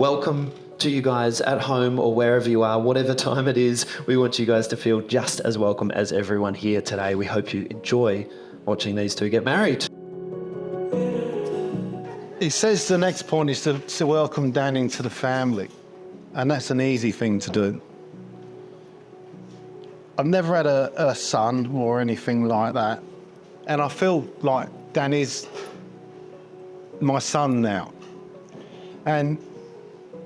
welcome to you guys at home or wherever you are, whatever time it is. We want you guys to feel just as welcome as everyone here today. We hope you enjoy watching these two get married. He says the next point is to welcome Dan into the family, and that's an easy thing to do. I've never had a son or anything like that, and I feel like Dan is my son now. And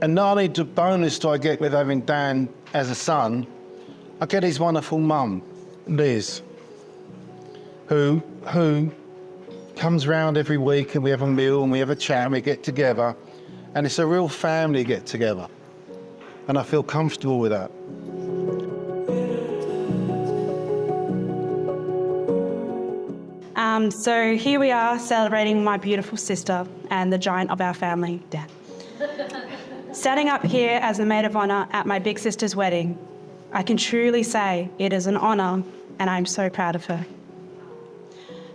not only the bonus do I get with having Dan as a son, I get his wonderful mum, Liz, who comes round every week and we have a meal and we have a chat and we get together, and it's a real family get together, and I feel comfortable with that. So here we are celebrating my beautiful sister and the giant of our family, Dan. Standing up here as the maid of honour at my big sister's wedding, I can truly say it is an honour and I'm so proud of her.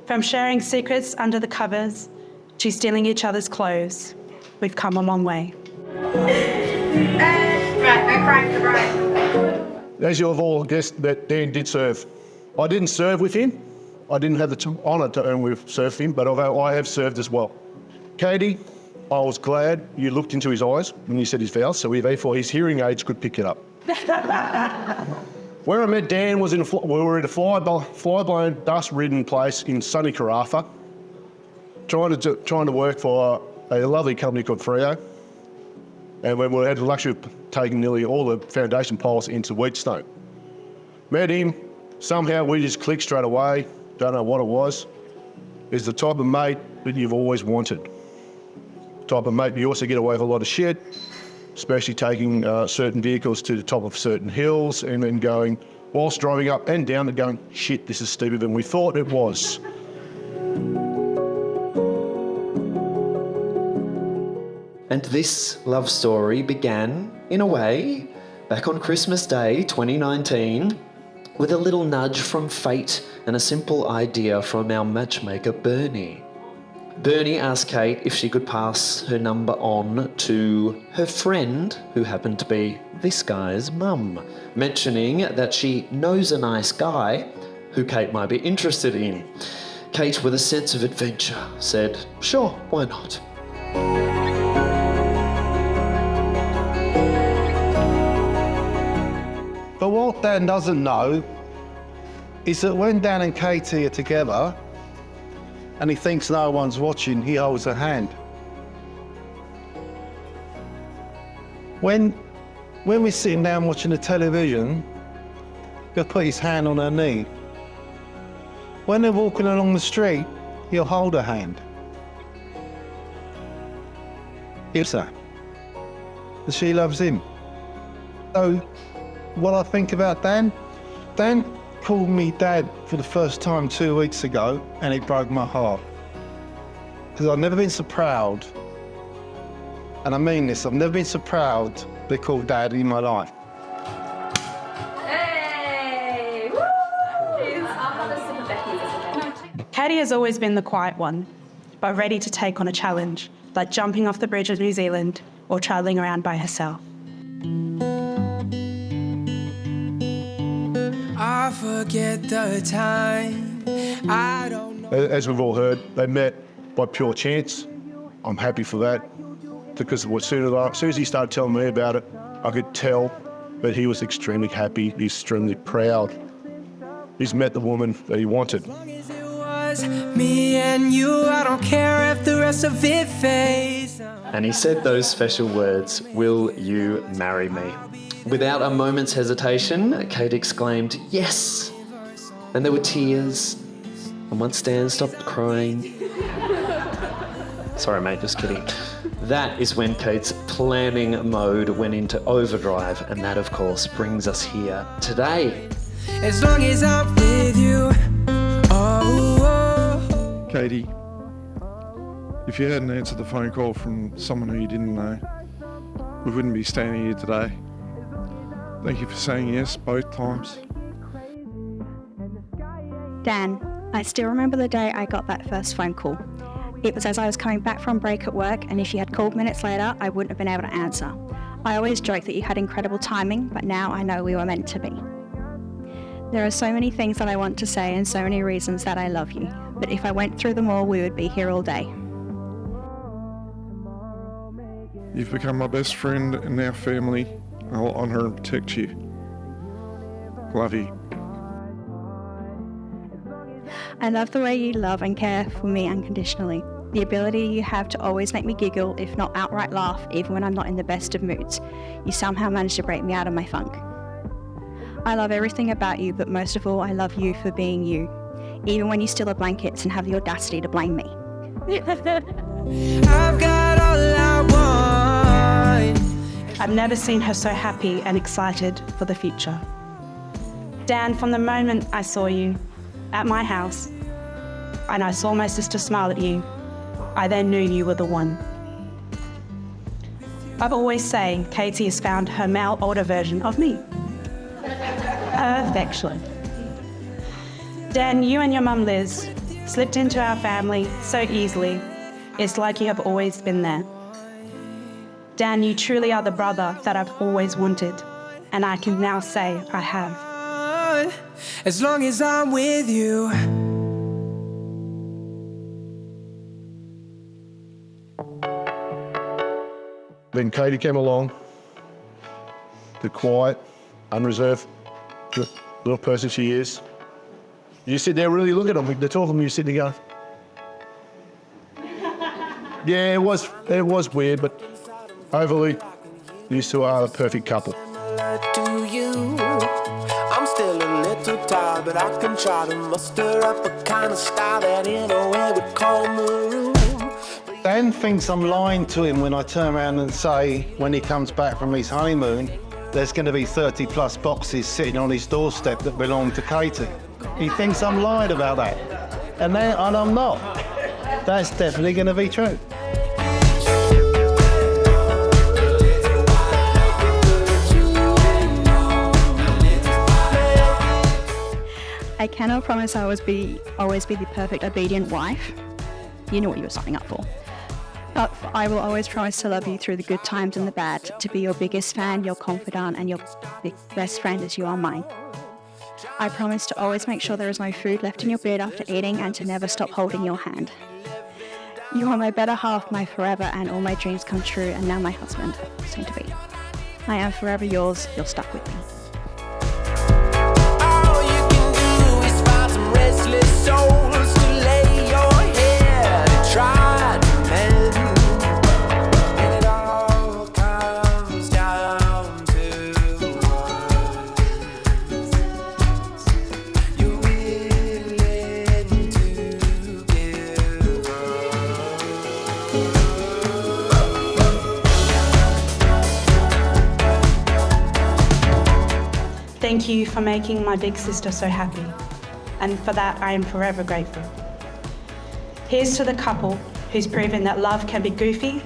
From sharing secrets under the covers to stealing each other's clothes, we've come a long way. As you have all guessed, that Dan did serve. I didn't serve with him. I didn't have the honour to earn with serve him, but I have served as well. Katie, I was glad you looked into his eyes when you said his vows, so therefore his hearing aids could pick it up. Where I met Dan was we were at a fly-blown, dust-ridden place in sunny Carafa, trying to work for a lovely company called Freo, and when we had the luxury of taking nearly all the foundation piles into Wheatstone. Met him, somehow we just clicked straight away. Don't know what it was. He's the type of mate that you've always wanted. Type of mate you also get away with a lot of shit, especially taking certain vehicles to the top of certain hills and then going, whilst driving up and down and going, shit, this is steeper than we thought it was. And this love story began, in a way, back on Christmas Day 2019, with a little nudge from fate and a simple idea from our matchmaker, Bernie. Bernie asked Kate if she could pass her number on to her friend, who happened to be this guy's mum, mentioning that she knows a nice guy who Kate might be interested in. Kate, with a sense of adventure, said, sure, why not? But what Dan doesn't know is that when Dan and Katie are together and he thinks no one's watching, he holds her hand. When we're sitting down watching the television, he'll put his hand on her knee. When they're walking along the street, he'll hold her hand. It's her. And she loves him. So, what I think about Dan called me Dad for the first time 2 weeks ago, and it broke my heart. Because I've never been so proud, and I mean this, I've never been so proud to be called Dad in my life. Hey! Woo! Katie has always been the quiet one, but ready to take on a challenge, like jumping off the bridge of New Zealand or travelling around by herself. I forget the time. I don't know. As we've all heard, they met by pure chance. I'm happy for that, because as soon as he started telling me about it, I could tell that he was extremely happy, extremely proud. He's met the woman that he wanted. As long as it was me and you, I don't care if the rest of it fades. And he said those special words, will you marry me? Without a moment's hesitation, Kate exclaimed, yes! And there were tears, and once Dan stopped crying... Sorry, mate, just kidding. That is when Kate's planning mode went into overdrive, and that, of course, brings us here today. As long as I'm with you, oh. Katie, if you hadn't answered the phone call from someone who you didn't know, we wouldn't be standing here today. Thank you for saying yes both times. Dan, I still remember the day I got that first phone call. It was as I was coming back from break at work, and if you had called minutes later, I wouldn't have been able to answer. I always joke that you had incredible timing, but now I know we were meant to be. There are so many things that I want to say and so many reasons that I love you, but if I went through them all, we would be here all day. You've become my best friend and now family. I'll honour and protect you. Love you. I love the way you love and care for me unconditionally. The ability you have to always make me giggle, if not outright laugh, even when I'm not in the best of moods. You somehow manage to break me out of my funk. I love everything about you, but most of all, I love you for being you, even when you steal the blankets and have the audacity to blame me. I've got all I want. I've never seen her so happy and excited for the future. Dan, from the moment I saw you at my house and I saw my sister smile at you, I then knew you were the one. I've always say Katie has found her male older version of me. Perfection. Dan, you and your mum Liz slipped into our family so easily. It's like you have always been there. Dan, you truly are the brother that I've always wanted, and I can now say I have. As long as I'm with you. Then Katie came along, the quiet, unreserved little person she is. You sit there really look at them, the two of them, you sit there going, yeah, it was weird, but overly, these two are the perfect couple. To you, I'm still a little tired, but I can try to muster up a kind of style that in a way would calm the room. Dan thinks I'm lying to him when I turn around and say, when he comes back from his honeymoon, there's going to be 30 plus boxes sitting on his doorstep that belong to Katie. He thinks I'm lying about that. And I'm not. That's definitely going to be true. I cannot promise I always be the perfect obedient wife. You know what you were signing up for. But I will always promise to love you through the good times and the bad, to be your biggest fan, your confidant, and your best friend as you are mine. I promise to always make sure there is no food left in your bed after eating and to never stop holding your hand. You are my better half, my forever, and all my dreams come true, and now my husband, soon to be. I am forever yours, you're stuck with me. All you can do is find some restless souls to lay your head and try to mend. And it all comes down to words. You're willing to give up. Thank you for making my big sister so happy, and for that I am forever grateful. Here's to the couple who's proven that love can be goofy,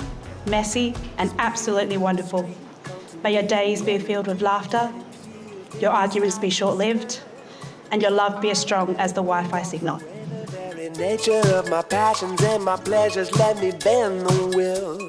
messy, and absolutely wonderful. May your days be filled with laughter, your arguments be short-lived, and your love be as strong as the Wi-Fi signal. The very nature of my passions and my pleasures let me bend the will.